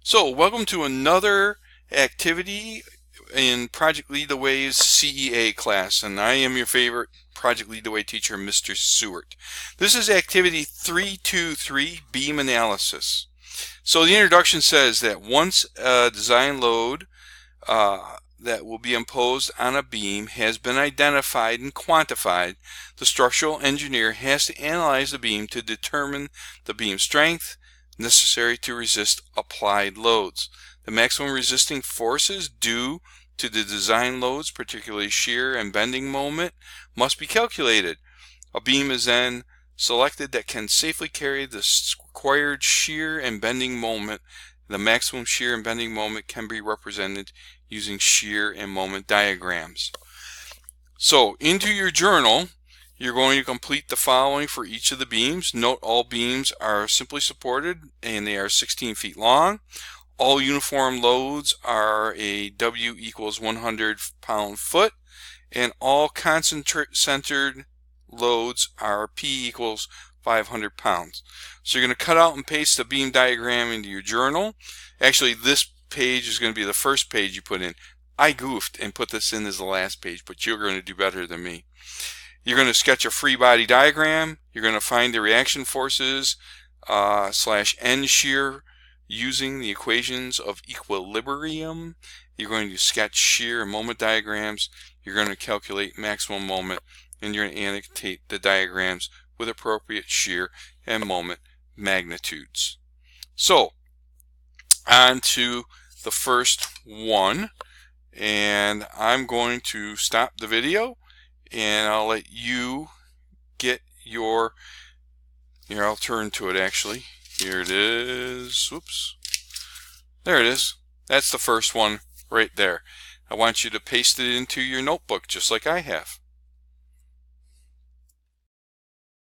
So, welcome to another activity in Project Lead the Way's CEA class, and I am your favorite Project Lead the Way teacher, Mr. Seward. This is activity 323, beam analysis. So the introduction says that once a design load that will be imposed on a beam has been identified and quantified, the structural engineer has to analyze the beam to determine the beam strength necessary to resist applied loads. The maximum resisting forces due to the design loads, particularly shear and bending moment, must be calculated. A beam is then selected that can safely carry the required shear and bending moment. The maximum shear and bending moment can be represented using shear and moment diagrams. So, into your journal, you're going to complete the following for each of the beams. Note all beams are simply supported and they are 16 feet long. All uniform loads are a W equals 100 pound-foot, and all concentric-centered loads are P equals 500 pounds. So you're going to cut out and paste the beam diagram into your journal. Actually, this page is going to be the first page you put in. I goofed and put this in as the last page, but you're going to do better than me. You're going to sketch a free body diagram. You're going to find the reaction forces / end shear using the equations of equilibrium. You're going to sketch shear and moment diagrams. You're going to calculate maximum moment, and you're going to annotate the diagrams with appropriate shear and moment magnitudes. So, on to the first one, and I'm going to stop the video and I'll let you get your, here, I'll turn to it actually. Here it is. Whoops. There it is. That's the first one right there. I want you to paste it into your notebook just like I have.